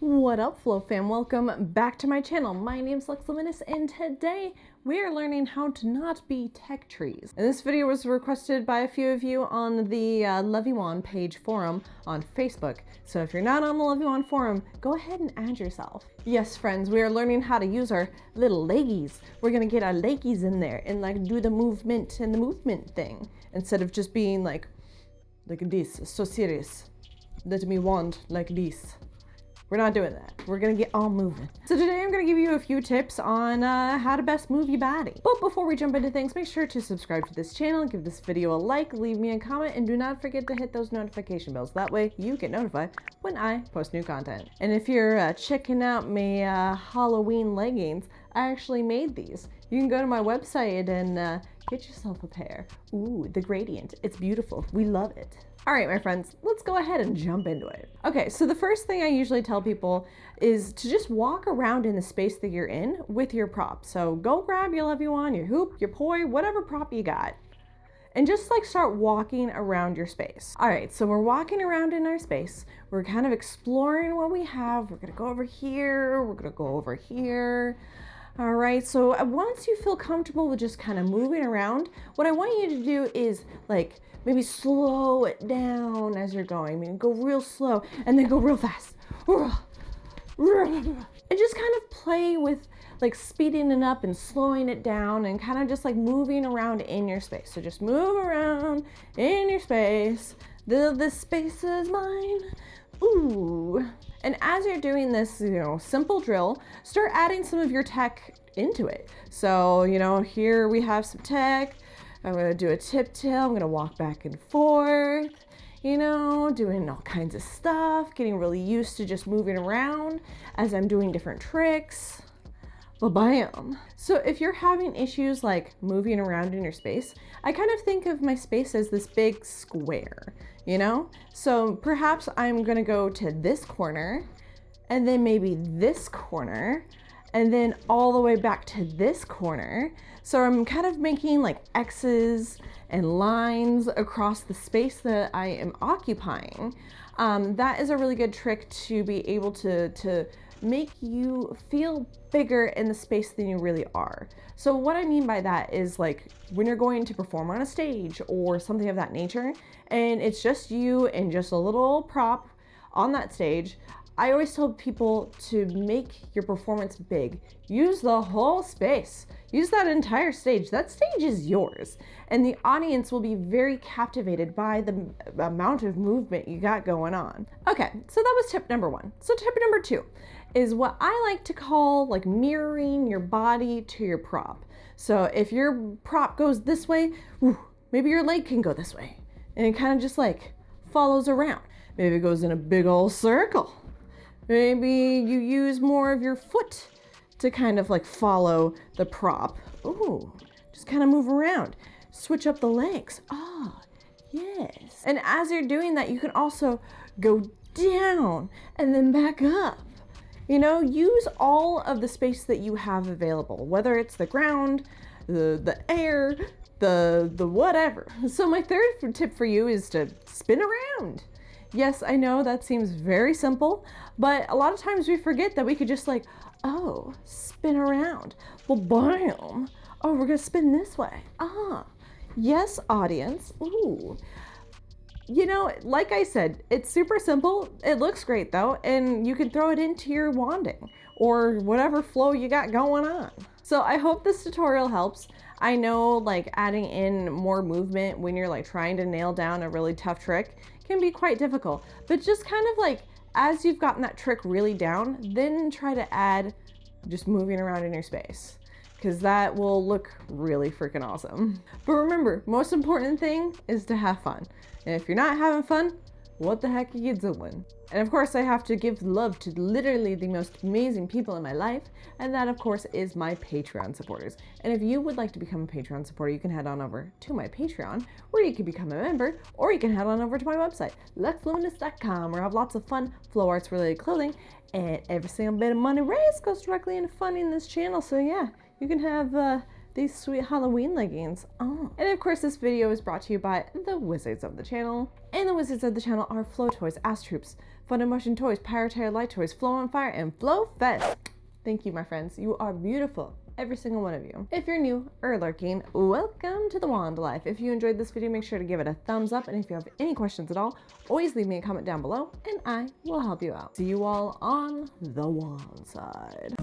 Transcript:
What up, Flow fam? Welcome back to my channel. My name's Leviwanders, and today we are learning how to not be tech trees. And this video was requested by a few of you on the Leviwand page forum on Facebook. So if you're not on the Leviwand forum, go ahead and add yourself. Yes, friends, we are learning how to use our little leggies. We're gonna get our leggies in there and like do the movement and the movement thing instead of just being like this, so serious. Let me wand like this. We're not doing that. We're gonna get all moving. So today I'm gonna give you a few tips on how to best move your body. But before we jump into things, make sure to subscribe to this channel, give this video a like, leave me a comment, and do not forget to hit those notification bells. That way you get notified when I post new content. And if you're checking out my Halloween leggings, I actually made these. You can go to my website and get yourself a pair. Ooh, the gradient. It's beautiful. We love it. All right, my friends, let's go ahead and jump into it. Okay, so the first thing I usually tell people is to just walk around in the space that you're in with your prop. So go grab your Leviwand, your hoop, your poi, whatever prop you got, and just like start walking around your space. All right, so we're walking around in our space. We're kind of exploring what we have. We're gonna go over here. We're gonna go over here. All right, so once you feel comfortable with just kind of moving around, what I want you to do is like maybe slow it down as you're going. I mean, go real slow and then go real fast. And just kind of play with like speeding it up and slowing it down and kind of just like moving around in your space. So just move around in your space. This space is mine. Ooh. And as you're doing this, simple drill, start adding some of your tech into it. So, here we have some tech. I'm gonna do a tip tail. I'm gonna walk back and forth, doing all kinds of stuff, getting really used to just moving around as I'm doing different tricks. Bam. So if you're having issues like moving around in your space, I kind of think of my space as this big square, So perhaps I'm gonna go to this corner and then maybe this corner and then all the way back to this corner. So I'm kind of making like X's and lines across the space that I am occupying. That is a really good trick to be able to make you feel bigger in the space than you really are. So what I mean by that is like when you're going to perform on a stage or something of that nature, and it's just you and just a little prop on that stage, I always tell people to make your performance big. Use the whole space. Use that entire stage. That stage is yours. And the audience will be very captivated by the amount of movement you got going on. Okay, so that was tip number one. So tip number two is what I like to call like mirroring your body to your prop. So if your prop goes this way, maybe your leg can go this way. And it kind of just like follows around. Maybe it goes in a big old circle. Maybe you use more of your foot to kind of like follow the prop. Ooh, just kind of move around. Switch up the legs. Ah, yes. And as you're doing that, you can also go down and then back up. Use all of the space that you have available, whether it's the ground, the air, the whatever. So my third tip for you is to spin around. Yes, I know that seems very simple, but a lot of times we forget that we could just spin around. Well, bam. Oh, we're gonna spin this way. Yes, audience. Ooh. Like I said, it's super simple. It looks great though, and you can throw it into your wanding or whatever flow you got going on. So I hope this tutorial helps. I know like adding in more movement when you're like trying to nail down a really tough trick can be quite difficult, but just kind of like as you've gotten that trick really down, then try to add just moving around in your space, because that will look really freaking awesome. But remember, most important thing is to have fun. And if you're not having fun, what the heck are you doing? And of course, I have to give love to literally the most amazing people in my life. And that, of course, is my Patreon supporters. And if you would like to become a Patreon supporter, you can head on over to my Patreon, where you can become a member, or you can head on over to my website, leviwanders.com, where I have lots of fun flow arts related clothing. And every single bit of money raised goes directly into funding this channel. So yeah, you can have these sweet Halloween leggings. Oh. And of course, this video is brought to you by the Wizards of the channel. And the Wizards of the channel are Flow Toys, Ass Troops, Fun and Motion Toys, Pyrotary Light Toys, Flow on Fire, and Flow Fest. Thank you, my friends. You are beautiful. Every single one of you. If you're new or lurking, welcome to the Wand Life. If you enjoyed this video, make sure to give it a thumbs up. And if you have any questions at all, always leave me a comment down below and I will help you out. See you all on the wand side.